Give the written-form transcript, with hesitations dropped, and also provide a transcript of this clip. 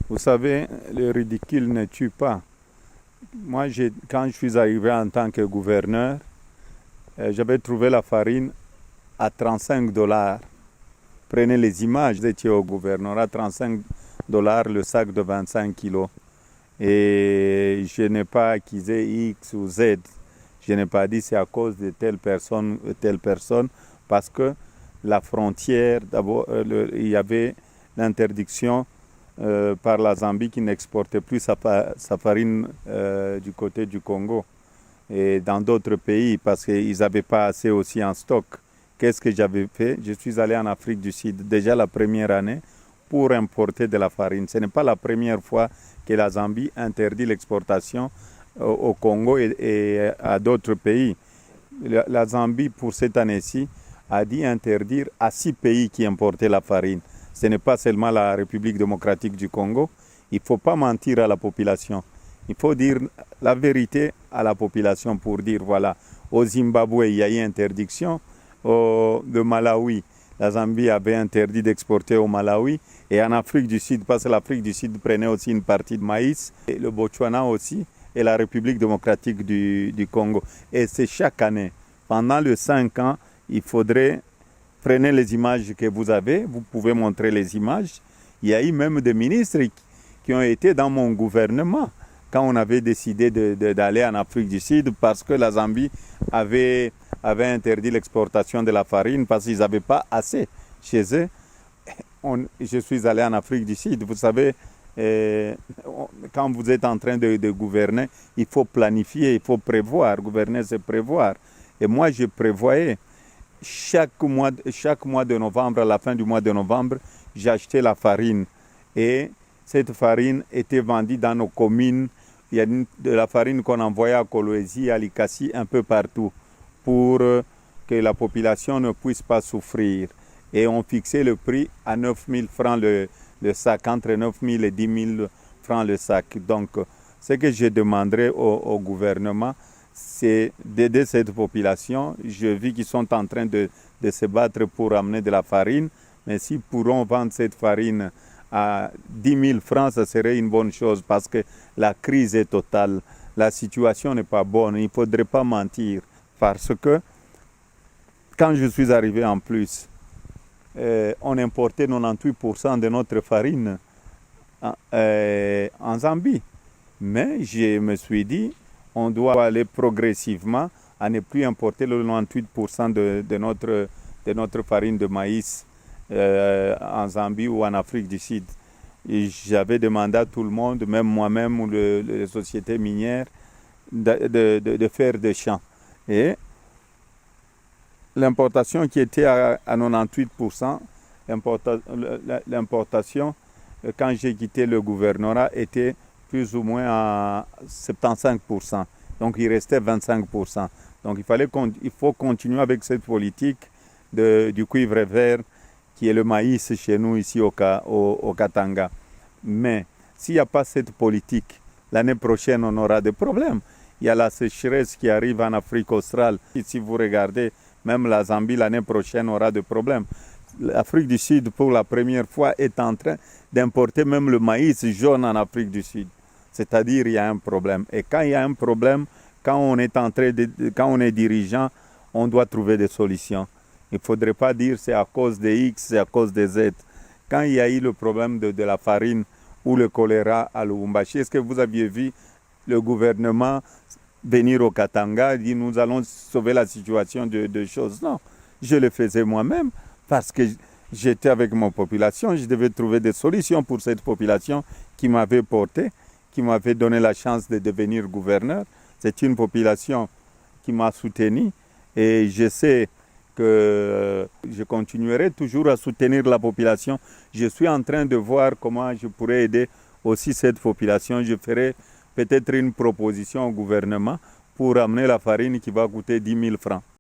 Vous savez, le ridicule ne tue pas. Moi, quand je suis arrivé en tant que gouverneur, j'avais trouvé la farine à 35 dollars. Prenez les images, vous étiez au gouvernorat, 35 dollars le sac de 25 kilos. Et je n'ai pas accusé X ou Z. Je n'ai pas dit c'est à cause de telle personne, parce que la frontière, d'abord, il y avait l'interdiction par la Zambie qui n'exportait plus sa farine du côté du Congo et dans d'autres pays parce qu'ils n'avaient pas assez aussi en stock. Qu'est-ce que j'avais fait? Je suis allé en Afrique du Sud déjà la première année pour importer de la farine. Ce n'est pas la première fois que la Zambie interdit l'exportation au Congo et à d'autres pays. La Zambie, pour cette année-ci, a dit interdire à 6 pays qui importaient la farine. Ce n'est pas seulement la République démocratique du Congo. Il ne faut pas mentir à la population. Il faut dire la vérité à la population pour dire, voilà, au Zimbabwe, il y a eu interdiction. Le Malawi, la Zambie avait interdit d'exporter au Malawi. Et en Afrique du Sud, parce que l'Afrique du Sud prenait aussi une partie de maïs, et le Botswana aussi, et la République démocratique du Congo. Et c'est chaque année. Pendant les 5 ans, il faudrait... Prenez les images que vous avez, vous pouvez montrer les images. Il y a eu même des ministres qui ont été dans mon gouvernement quand on avait décidé d'aller en Afrique du Sud parce que la Zambie avait interdit l'exportation de la farine parce qu'ils n'avaient pas assez chez eux. Je suis allé en Afrique du Sud. Vous savez, quand vous êtes en train de gouverner, il faut planifier, il faut prévoir. Gouverner, c'est prévoir. Et moi, je prévoyais. Chaque mois de novembre, à la fin du mois de novembre, j'achetais la farine. Et cette farine était vendue dans nos communes. Il y a de la farine qu'on envoyait à Kolwezi, à Likasi, un peu partout, pour que la population ne puisse pas souffrir. Et on fixait le prix à 9 000 francs le sac, entre 9 000 et 10 000 francs le sac. Donc, ce que je demanderais au gouvernement, c'est d'aider cette population. Je vis qu'ils sont en train de se battre pour amener de la farine, mais s'ils pourront vendre cette farine à 10 000 francs, ça serait une bonne chose parce que la crise est totale. La situation n'est pas bonne, il ne faudrait pas mentir parce que quand je suis arrivé en plus, on importait 98% de notre farine en Zambie. Mais je me suis dit, on doit aller progressivement à ne plus importer le 98% de notre farine de maïs en Zambie ou en Afrique du Sud. J'avais demandé à tout le monde, même moi-même ou les sociétés minières, de faire des champs. Et l'importation qui était à 98%, l'importation, quand j'ai quitté le gouvernorat, était plus ou moins à 75%. Donc, il restait 25%. Donc, il faut continuer avec cette politique du cuivre vert, qui est le maïs chez nous, ici au Katanga. Mais, s'il n'y a pas cette politique, l'année prochaine, on aura des problèmes. Il y a la sécheresse qui arrive en Afrique australe. Et si vous regardez, même la Zambie, l'année prochaine, aura des problèmes. L'Afrique du Sud, pour la première fois, est en train d'importer même le maïs jaune en Afrique du Sud. C'est-à-dire, il y a un problème. Et quand il y a un problème, quand on est dirigeant, on doit trouver des solutions. Il ne faudrait pas dire c'est à cause de X, c'est à cause de Z. Quand il y a eu le problème de la farine ou le choléra à Lubumbashi, est-ce que vous aviez vu le gouvernement venir au Katanga et dire nous allons sauver la situation de choses? Non, je le faisais moi-même parce que j'étais avec ma population, je devais trouver des solutions pour cette population qui m'avait porté, qui m'avait donné la chance de devenir gouverneur. C'est une population qui m'a soutenu et je sais que je continuerai toujours à soutenir la population. Je suis en train de voir comment je pourrais aider aussi cette population. Je ferai peut-être une proposition au gouvernement pour amener la farine qui va coûter 10 000 francs.